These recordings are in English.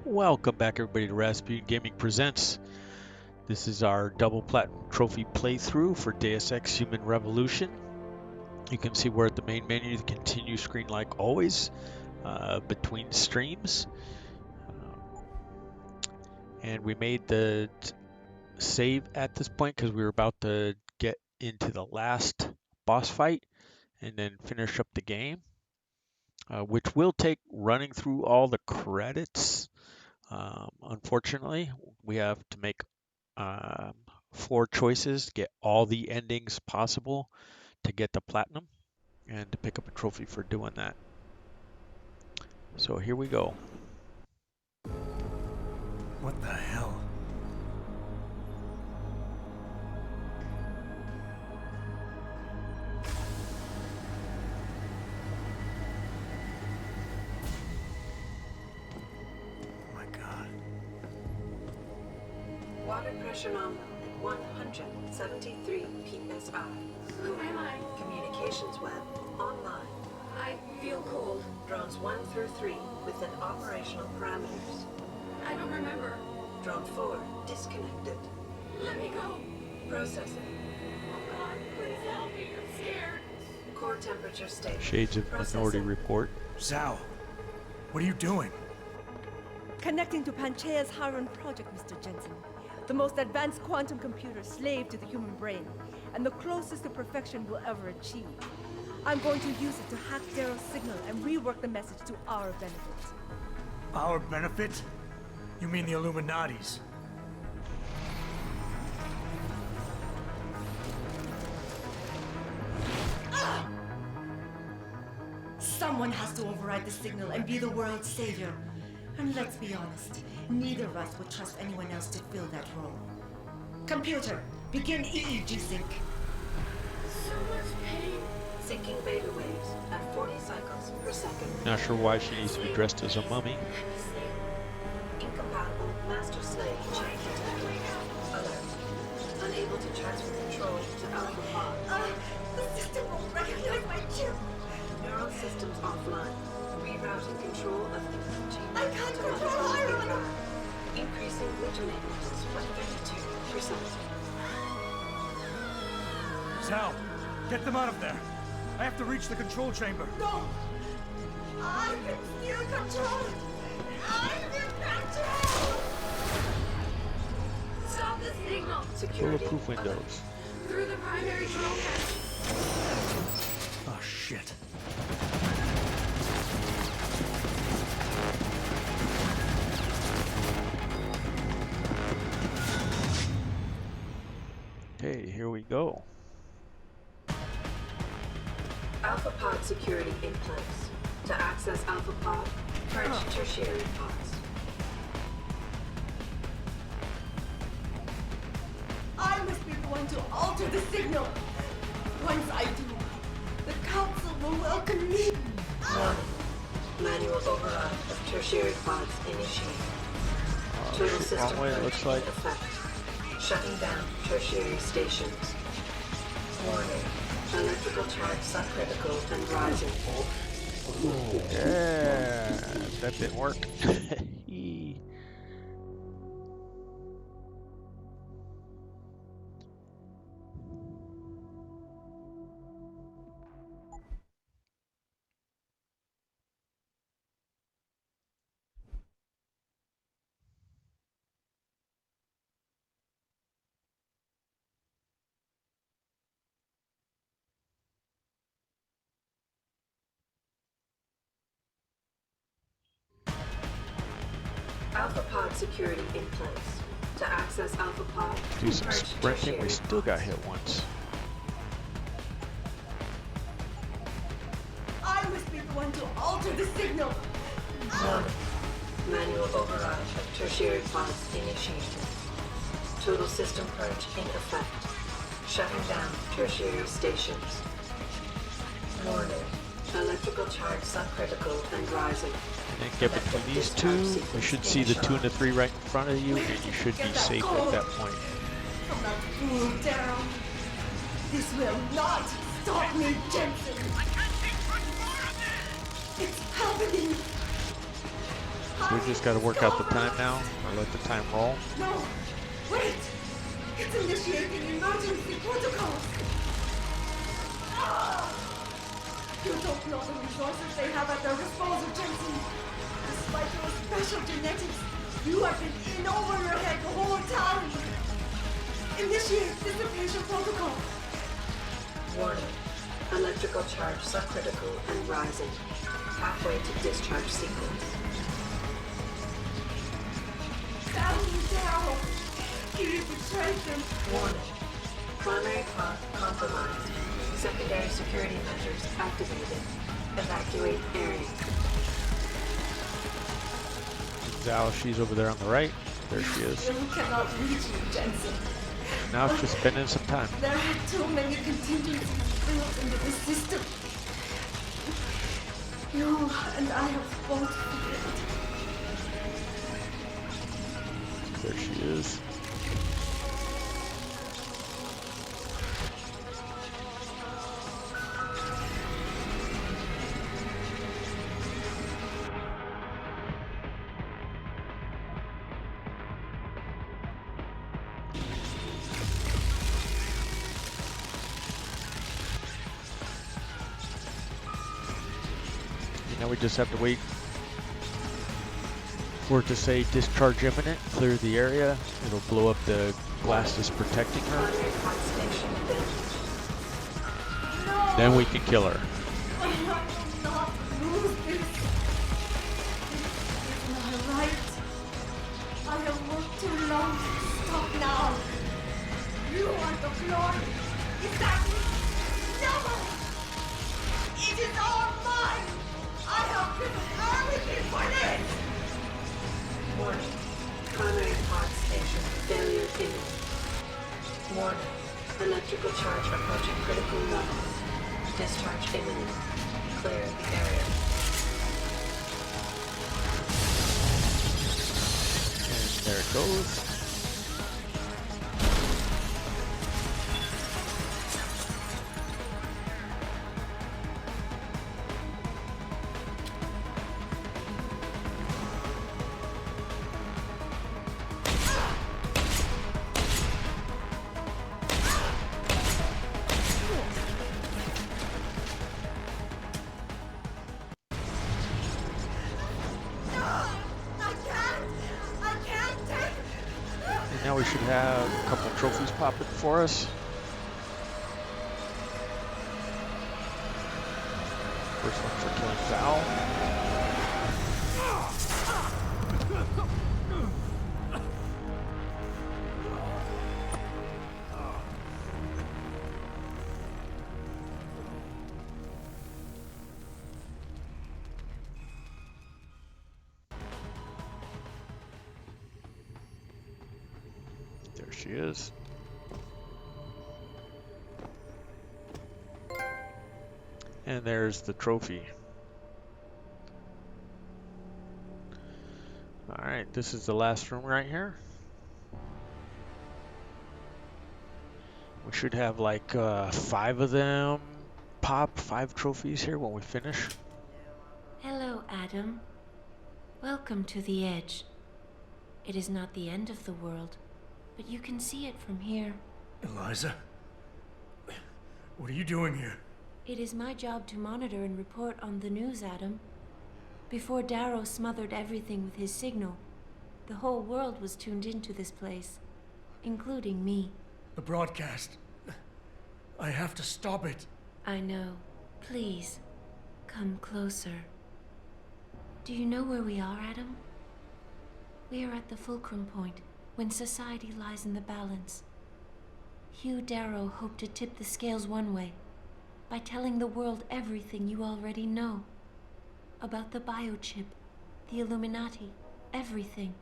Welcome back everybody to Rasputin Gaming Presents. This is our double platinum trophy playthrough for Deus Ex Human Revolution. You can see we're at the main menu, the continue screen like always, between streams. And we made the save at this point because we were about to get into the last boss fight and then finish up the game, which will take running through all the credits. Unfortunately, we have to make 4 choices to get all the endings possible to get the platinum and to pick up a trophy for doing that. So here we go. What the hell? Water pressure nominal at 173 psi. Who am I? Communications web online. I feel cold. Drones 1 through 3 within operational parameters. I don't remember. Drone 4 disconnected. Let me go. Processing. Oh God, please help me. I'm scared. Core temperature stable. Shades of Minority Report. Zhao, what are you doing? Connecting to Panchaea's Haran project, Mr. Jensen. The most advanced quantum computer slave to the human brain, and the closest to perfection we'll ever achieve. I'm going to use it to hack Darrow's signal and rework the message to our benefit. Our benefit? You mean the Illuminati's? Someone has to override the signal and be the world's savior. And let's be honest, neither of us would trust anyone else to fill that role. Computer, begin EEG sync. So much pain. Syncing beta waves at 40 cycles per second. Not sure why she needs to be dressed as a mummy. Incompatible master slave chain detected. Alert. Unable to transfer control to Alpha Pod. The system won't recognize my chip. Neural systems offline. Rerouting control of the I can't control Iron. Increasing glutamate levels by 32%. Zhao, get them out of there. I have to reach the control chamber. No! I can still control it! I'm in control! Stop the signal. Security Bulletproof windows. Through the primary control panel. Oh, shit. Okay, here we go. Alpha Pod security in place. To access Alpha Pod, purge tertiary pods. I must be the one to alter the signal. Once I do, the council will welcome me. Warning. Manual override of tertiary pods initiated. Total system Wrong way, it looks like. in effect. Shutting down tertiary stations. Warning. Electrical charge subcritical and rising. Yeah, that didn't work. Alpha Pod security in place. To access Alpha Pod, Do some purge sprinting. We tertiary still got pods. hit once. I must be the one to alter the signal. Warning. Manual override of tertiary pods initiated. Total system purge in effect. Shutting down tertiary stations. Warning. Electrical charge subcritical and rising. And then get between these two. You should see the 2 and the 3 right in front of you, and you should be safe at that point. I'm not fool, Darrow. This will not stop me, Jensen. I can't take much more of this. It's happening. So we just got to work out the time now, or let the time roll. No! Wait! It's initiating emergency protocols! Ah! You don't know the resources they have at their disposal, Jensen. Despite your special genetics, you have been in over your head the whole time. Initiate dissipation protocol. Warning. Electrical charge subcritical and rising. Halfway to discharge sequence. Damn you, Daryl! You betrayed them. Warning. Primary pod compromised. Secondary security measures activated. Evacuate area. Zhao, she's over there on the right. There she is. You cannot reach you, Jensen. Now it's just spending some time. There are too many contingencies built into the system. You and I have both failed. There she is. Now we just have to wait for it to say discharge imminent, clear the area. It'll blow up the glass that's protecting her. Primary pod station built. No! Then we can kill her. I will not lose this. It's my right. I have worked too long to stop now. You want the glory. Exactly. Never. It is all mine. I have given everything for this. Warning. Primary pod station failure imminent. Warning. Electrical charge approaching critical levels. Discharge imminent. Clear the area. And there it goes. Now we should have a couple trophies popping for us. First one for killing Val. There she is. And there's the trophy. Alright, this is the last room right here. We should have like 5 of them pop, 5 trophies here when we finish. Hello, Adam. Welcome to the Edge. It is not the end of the world, but you can see it from here. Eliza? What are you doing here? It is my job to monitor and report on the news, Adam. Before Darrow smothered everything with his signal, the whole world was tuned into this place, including me. The broadcast. I have to stop it. I know. Please, come closer. Do you know where we are, Adam? We are at the fulcrum point, when society lies in the balance. Hugh Darrow hoped to tip the scales one way, by telling the world everything you already know. About the biochip, the Illuminati, everything.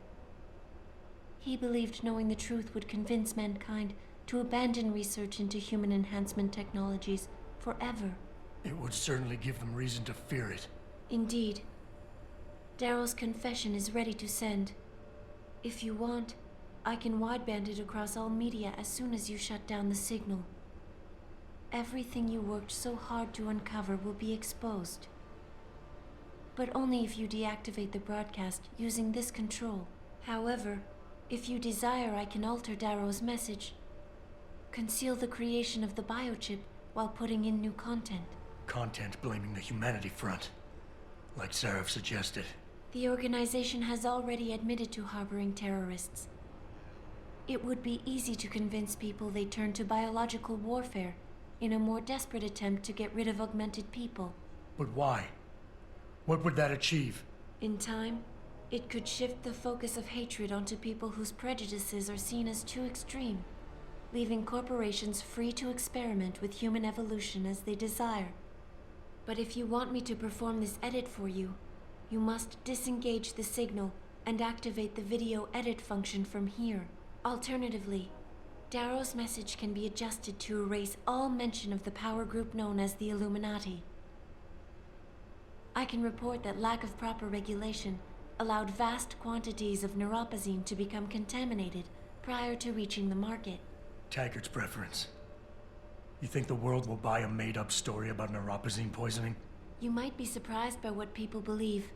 He believed knowing the truth would convince mankind to abandon research into human enhancement technologies forever. It would certainly give them reason to fear it. Indeed. Darrow's confession is ready to send. If you want, I can wideband it across all media as soon as you shut down the signal. Everything you worked so hard to uncover will be exposed. but only if you deactivate the broadcast using this control. However, if you desire, I can alter Darrow's message. Conceal the creation of the biochip while putting in new content. Content blaming the humanity front, like Seraph suggested. The organization has already admitted to harboring terrorists. It would be easy to convince people they turn to biological warfare in a more desperate attempt to get rid of augmented people. But why? What would that achieve? In time, it could shift the focus of hatred onto people whose prejudices are seen as too extreme, leaving corporations free to experiment with human evolution as they desire. But if you want me to perform this edit for you, you must disengage the signal and activate the video edit function from here. Alternatively, Darrow's message can be adjusted to erase all mention of the power group known as the Illuminati. I can report that lack of proper regulation allowed vast quantities of neuropazine to become contaminated prior to reaching the market. Taggart's preference. You think the world will buy a made-up story about neuropazine poisoning? You might be surprised by what people believe.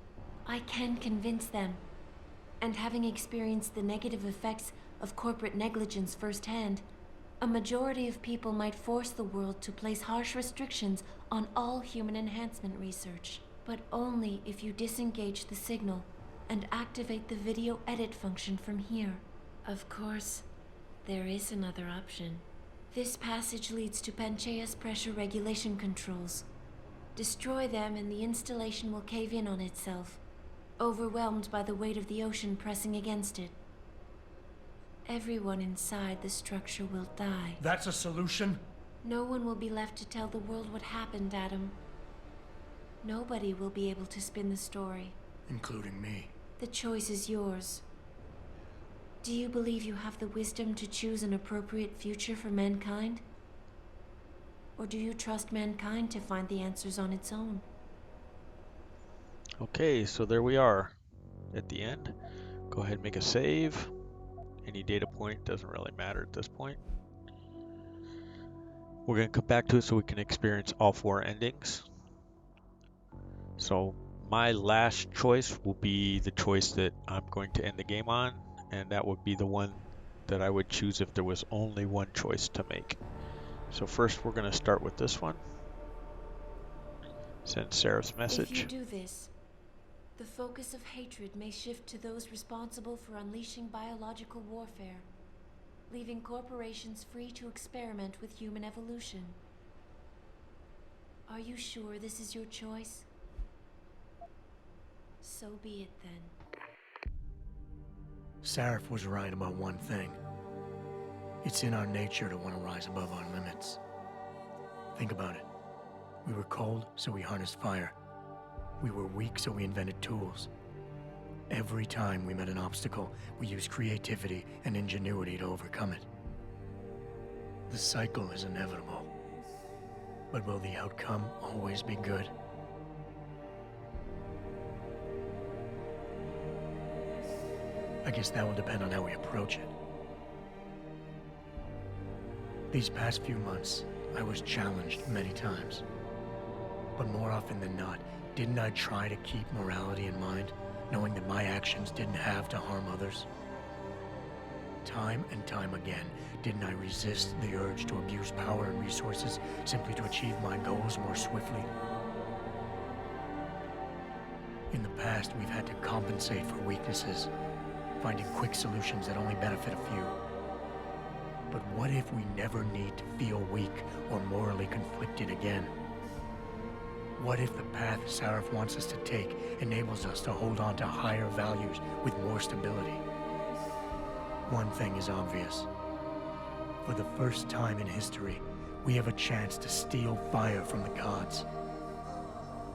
I can convince them. And having experienced the negative effects of corporate negligence firsthand, a majority of people might force the world to place harsh restrictions on all human enhancement research. But only if you disengage the signal and activate the video edit function from here. Of course, there is another option. This passage leads to Panchaea's pressure regulation controls. Destroy them and the installation will cave in on itself, overwhelmed by the weight of the ocean pressing against it. Everyone inside the structure will die. That's a solution? No one will be left to tell the world what happened, Adam. Nobody will be able to spin the story. Including me. The choice is yours. Do you believe you have the wisdom to choose an appropriate future for mankind? Or do you trust mankind to find the answers on its own? Okay, so there we are at the end. Go ahead and make a save. Any data point doesn't really matter at this point. We're going to come back to it so we can experience all 4 endings. So my last choice will be the choice that I'm going to end the game on, and that would be the one that I would choose if there was only one choice to make. So first we're going to start with this one. Send Seraph's message. If you do this, the focus of hatred may shift to those responsible for unleashing biological warfare, leaving corporations free to experiment with human evolution. Are you sure this is your choice? So be it then. Seraph was right about one thing. It's in our nature to want to rise above our limits. Think about it. We were cold, so we harnessed fire. We were weak, so we invented tools. Every time we met an obstacle, we used creativity and ingenuity to overcome it. The cycle is inevitable. But will the outcome always be good? I guess that will depend on how we approach it. These past few months, I was challenged many times. But more often than not, didn't I try to keep morality in mind, knowing that my actions didn't have to harm others? Time and time again, didn't I resist the urge to abuse power and resources simply to achieve my goals more swiftly? In the past, we've had to compensate for weaknesses, finding quick solutions that only benefit a few. But what if we never need to feel weak or morally conflicted again? What if the path Seraph wants us to take enables us to hold on to higher values with more stability? One thing is obvious. For the first time in history, we have a chance to steal fire from the gods.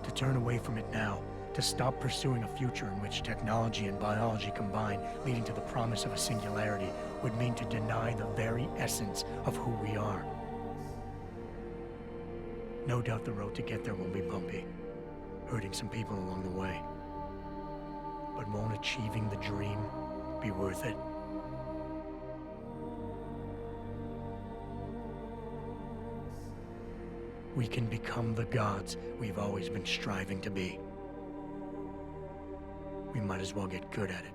To turn away from it now, to stop pursuing a future in which technology and biology combine, leading to the promise of a singularity, would mean to deny the very essence of who we are. No doubt the road to get there will be bumpy, hurting some people along the way. But won't achieving the dream be worth it? We can become the gods we've always been striving to be. we might as well get good at it.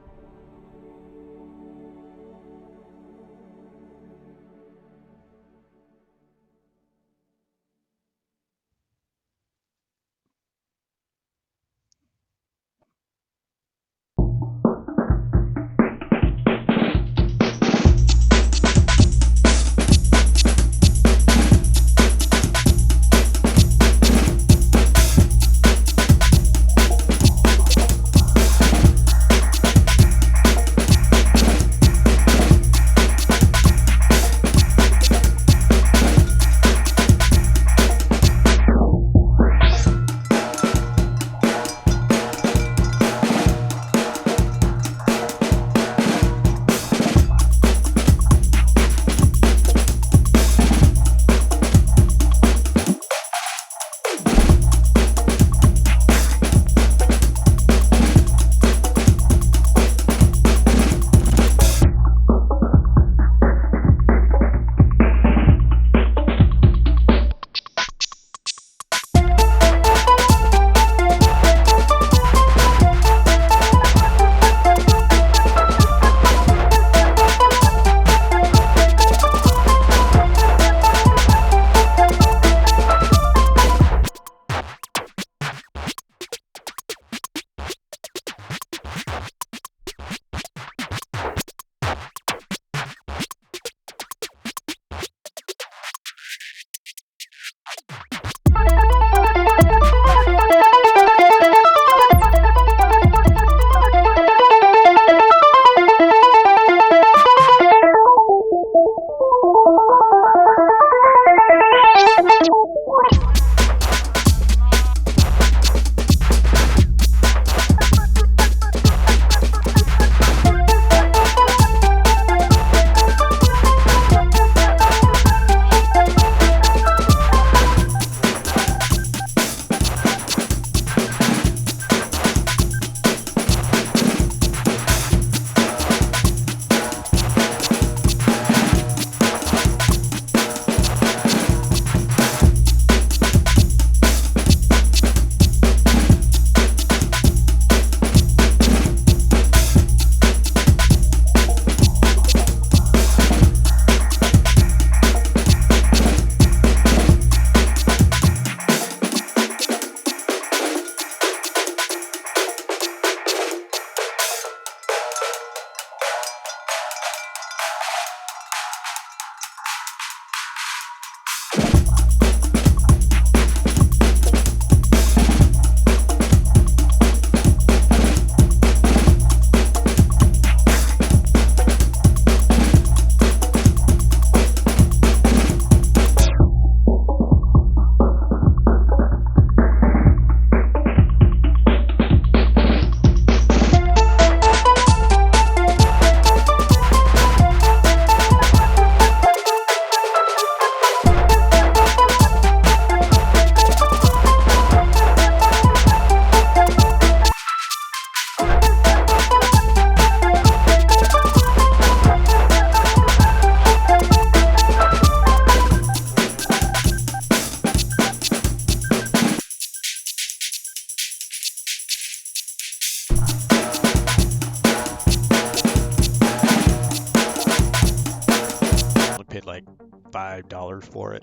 $5 for it.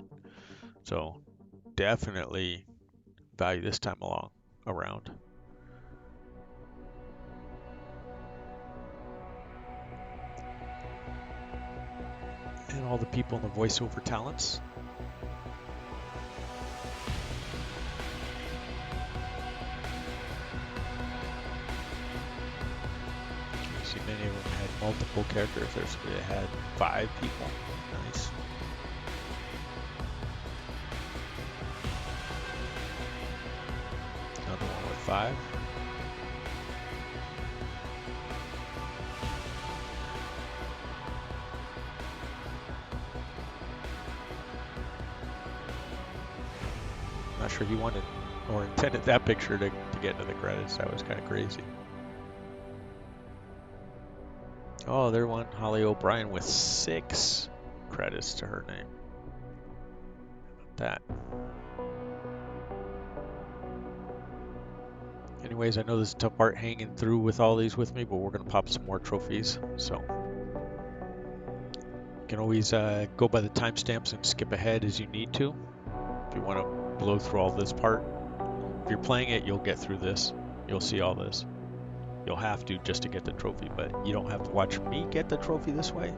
So definitely value this time around. And all the people in the voiceover talents. You see many of them had multiple characters. They had 5 people. Nice. Another one with 5. Not sure he wanted or intended that picture to get into the credits. That was kind of crazy. Oh, there went Holly O'Brien with 6 credits to her name. How about that? Anyways, I know this is a tough part hanging through with all these with me, but we're going to pop some more trophies. So you can always go by the timestamps and skip ahead as you need to. If you want to blow through all this part, if you're playing it, you'll get through this. You'll see all this. You'll have to just to get the trophy, but you don't have to watch me get the trophy this way.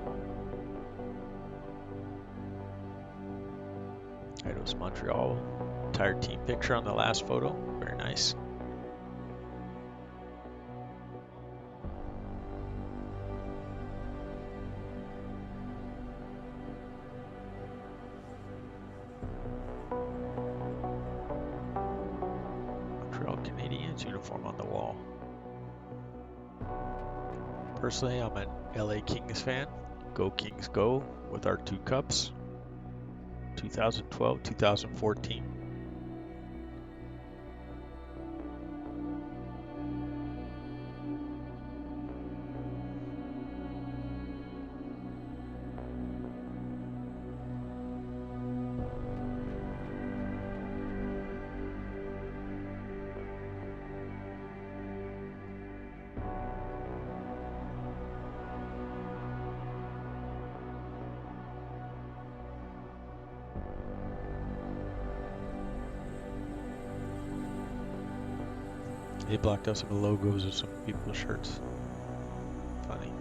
Eidos Montreal. Entire team picture on the last photo. Very nice. Montreal Canadiens uniform on the wall. Personally, I'm an LA Kings fan. Go Kings go with our 2 cups. 2012, 2014. They blocked out some of the logos of some people's shirts. Funny.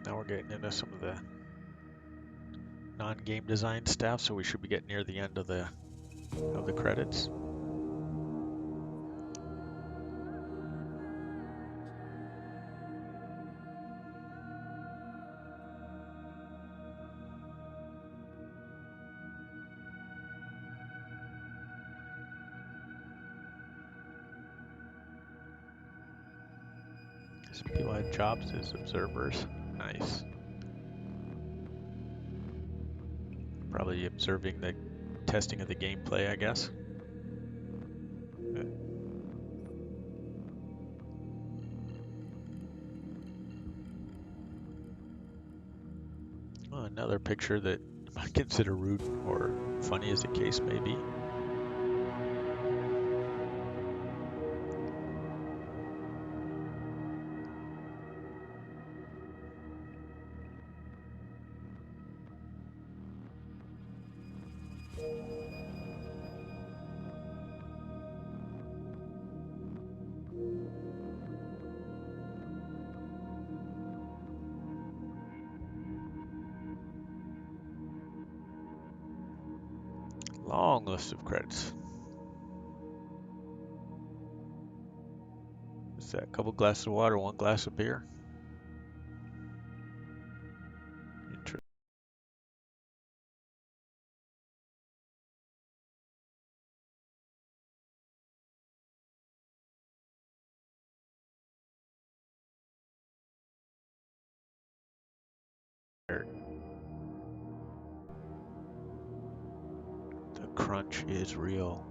Now we're getting into some of the non-game design stuff, so we should be getting near the end of the credits. Some people had jobs as observers. Nice. Probably observing the testing of the gameplay, I guess. Well, another picture that I consider rude or funny as the case may be. Long list of credits. Is that a couple glasses of water, 1 glass of beer? Interesting. The crunch is real.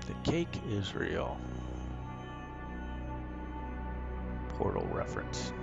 The cake is real. Portal reference.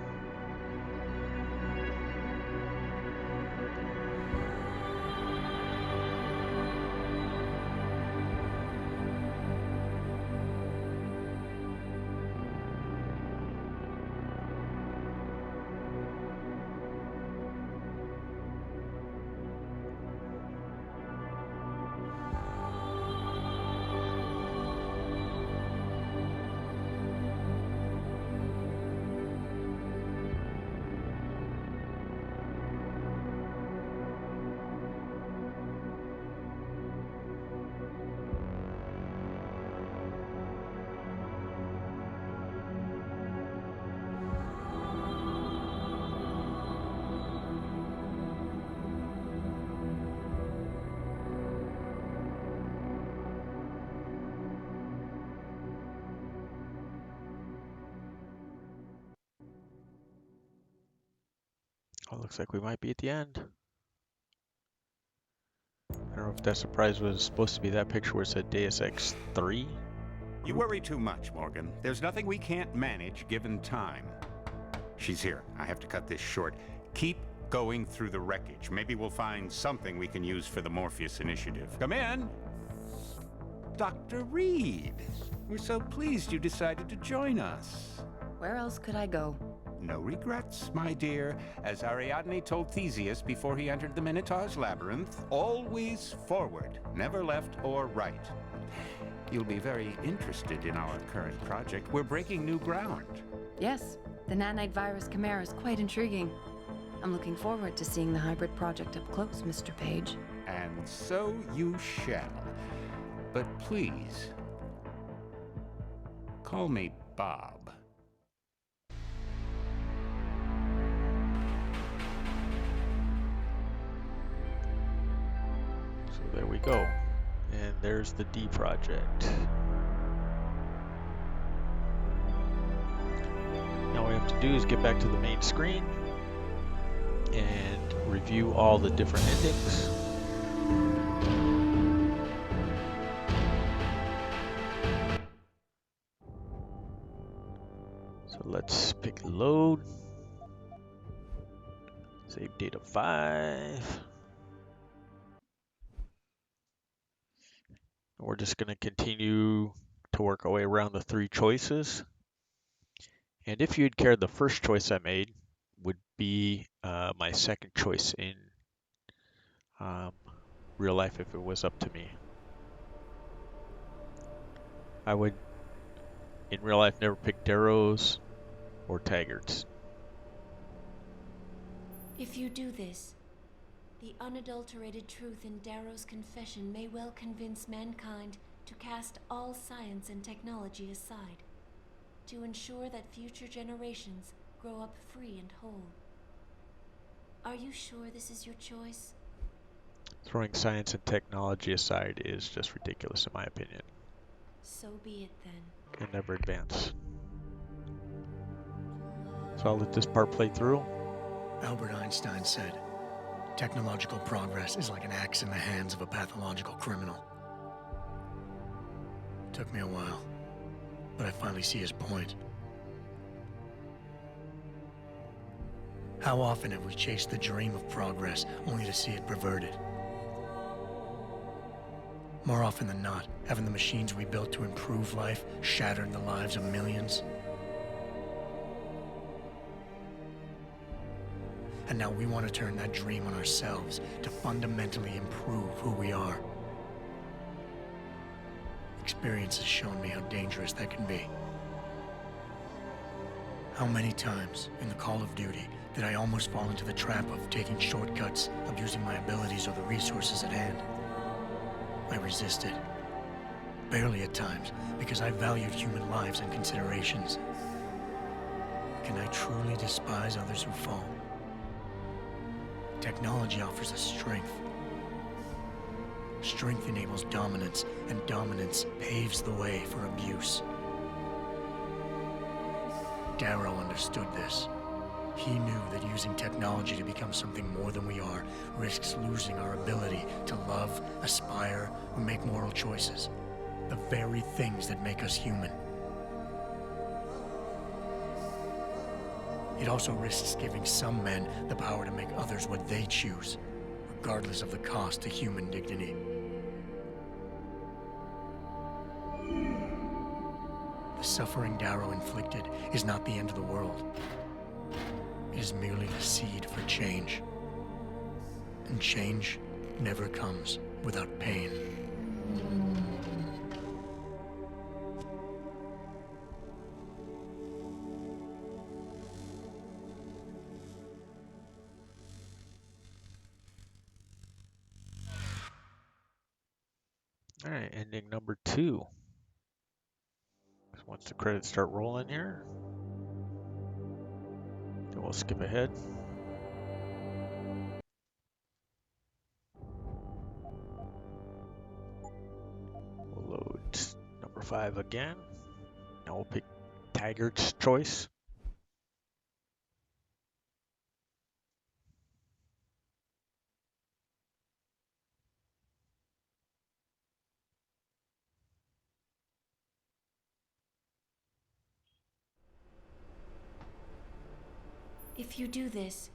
Oh, looks like we might be at the end. I don't know if that surprise was supposed to be that picture where it said Deus Ex 3. You worry too much, Morgan. There's nothing we can't manage given time. She's here. I have to cut this short. Keep going through the wreckage. Maybe we'll find something we can use for the Morpheus initiative. Come in. Dr. Reed. We're so pleased you decided to join us. Where else could I go? No regrets, my dear. As Ariadne told Theseus before he entered the Minotaur's labyrinth, always forward, never left or right. You'll be very interested in our current project. We're breaking new ground. Yes, the nanite virus chimera is quite intriguing. I'm looking forward to seeing the hybrid project up close, Mr. Page. And so you shall. But please, call me Bob. So there we go. And there's the D project. Now all we have to do is get back to the main screen and review all the different endings. So let's pick load. Save data 5. We're just going to continue to work our way around the 3 choices. And if you'd care, the first choice I made would be my second choice in real life if it was up to me. I would, in real life, never pick Darrow's or Taggart's. If you do this, the unadulterated truth in Darrow's confession may well convince mankind to cast all science and technology aside, to ensure that future generations grow up free and whole. Are you sure this is your choice? Throwing science and technology aside is just ridiculous in my opinion. So be it then. Can never advance. So I'll let this part play through. Albert Einstein said, technological progress is like an axe in the hands of a pathological criminal. It took me a while, but I finally see his point. How often have we chased the dream of progress only to see it perverted? More often than not, haven't the machines we built to improve life shattered the lives of millions? And now we want to turn that dream on ourselves to fundamentally improve who we are. Experience has shown me how dangerous that can be. How many times in the Call of Duty did I almost fall into the trap of taking shortcuts, abusing my abilities or the resources at hand? I resisted. Barely at times, because I valued human lives and considerations. Can I truly despise others who fall? Technology offers us strength. Strength enables dominance, and dominance paves the way for abuse. Darrow understood this. He knew that using technology to become something more than we are risks losing our ability to love, aspire, or make moral choices. The very things that make us human. It also risks giving some men the power to make others what they choose, regardless of the cost to human dignity. The suffering Darrow inflicted is not the end of the world. It is merely the seed for change. And change never comes without pain. All right, ending number 2. So once the credits start rolling here, then we'll skip ahead. We'll load number 5 again. Now we'll pick Taggart's choice. If you do this,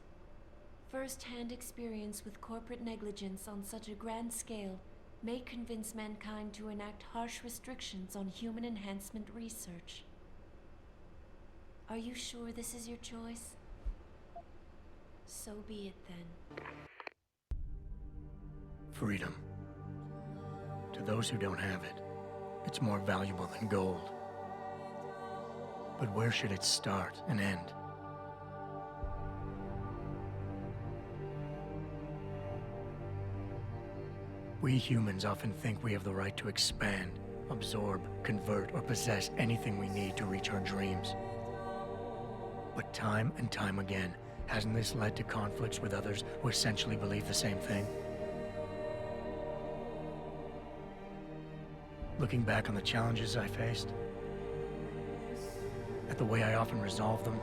first-hand experience with corporate negligence on such a grand scale may convince mankind to enact harsh restrictions on human enhancement research. Are you sure this is your choice? So be it then. Freedom. To those who don't have it, it's more valuable than gold. But where should it start and end? We humans often think we have the right to expand, absorb, convert, or possess anything we need to reach our dreams. But time and time again, hasn't this led to conflicts with others who essentially believe the same thing? Looking back on the challenges I faced, at the way I often resolve them,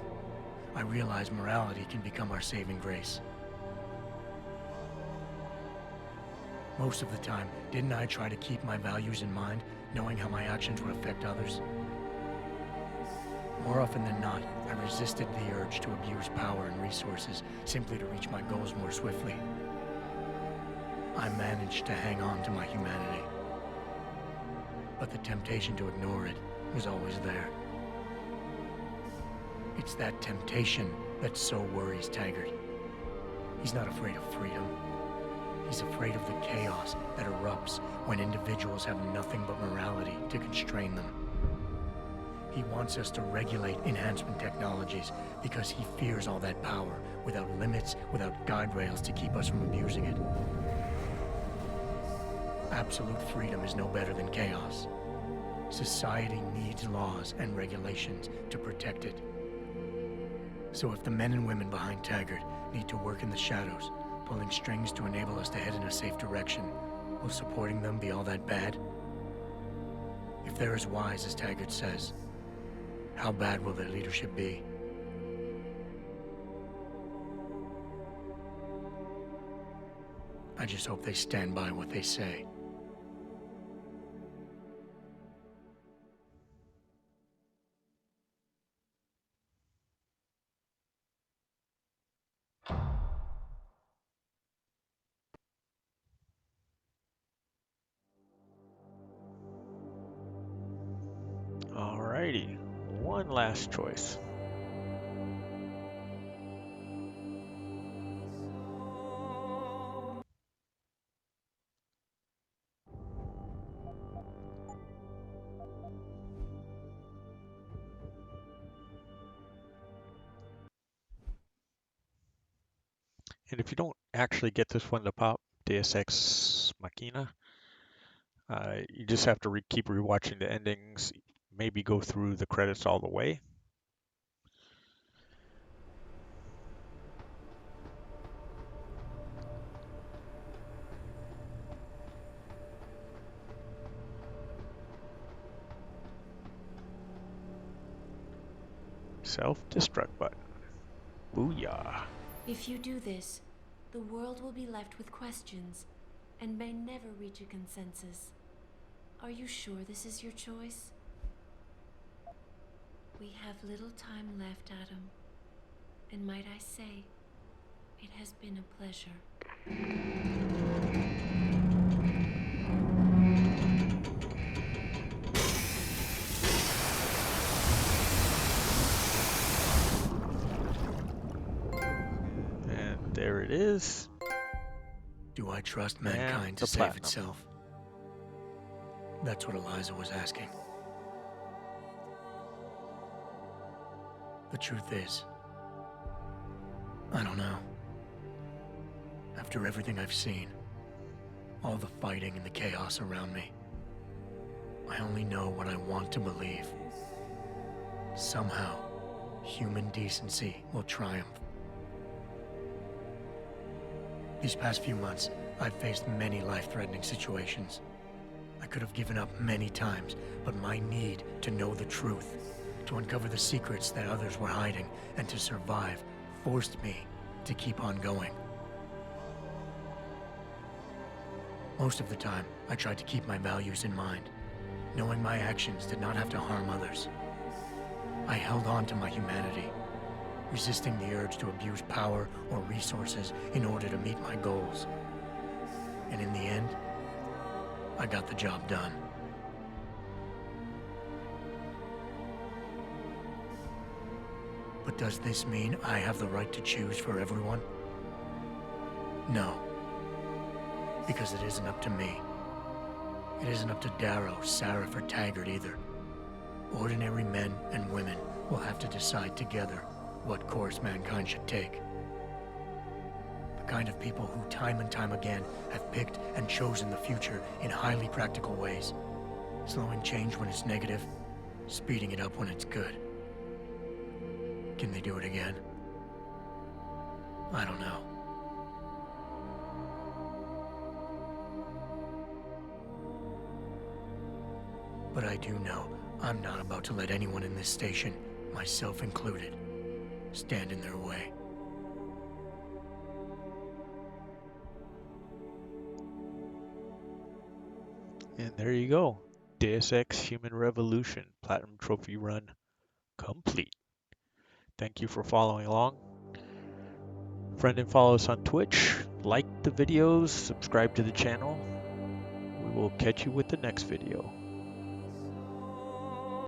I realize morality can become our saving grace. Most of the time, didn't I try to keep my values in mind, knowing how my actions would affect others? More often than not, I resisted the urge to abuse power and resources simply to reach my goals more swiftly. I managed to hang on to my humanity. But the temptation to ignore it was always there. It's that temptation that so worries Taggart. He's not afraid of freedom. He's afraid of the chaos that erupts when individuals have nothing but morality to constrain them. He wants us to regulate enhancement technologies because he fears all that power, without limits, without guide rails to keep us from abusing it. Absolute freedom is no better than chaos. Society needs laws and regulations to protect it. So if the men and women behind Taggart need to work in the shadows, pulling strings to enable us to head in a safe direction, will supporting them be all that bad? If they're as wise as Taggart says, how bad will their leadership be? I just hope they stand by what they say. Alrighty, one last choice. And if you don't actually get this one to pop, Deus Ex Machina, you just have to keep rewatching the endings, maybe go through the credits all the way. Self-destruct button. Booyah. If you do this, the world will be left with questions and may never reach a consensus. Are you sure this is your choice? We have little time left, Adam. And might I say, it has been a pleasure. And there it is. Do I trust mankind to save itself? That's what Eliza was asking. The truth is, I don't know. After everything I've seen, all the fighting and the chaos around me, I only know what I want to believe. Somehow, human decency will triumph. These past few months, I've faced many life-threatening situations. I could have given up many times, but my need to know the truth, to uncover the secrets that others were hiding, and to survive, forced me to keep on going. Most of the time, I tried to keep my values in mind, knowing my actions did not have to harm others. I held on to my humanity, resisting the urge to abuse power or resources in order to meet my goals. And in the end, I got the job done. But does this mean I have the right to choose for everyone? No. Because it isn't up to me. It isn't up to Darrow, Sarif, or Taggart either. Ordinary men and women will have to decide together what course mankind should take. The kind of people who time and time again have picked and chosen the future in highly practical ways. Slowing change when it's negative, speeding it up when it's good. Can they do it again? I don't know. But I do know I'm not about to let anyone in this station, myself included, stand in their way. And there you go. Deus Ex Human Revolution Platinum Trophy run complete. Thank you for following along. Friend and follow us on Twitch. Like the videos, subscribe to the channel. We will catch you with the next video.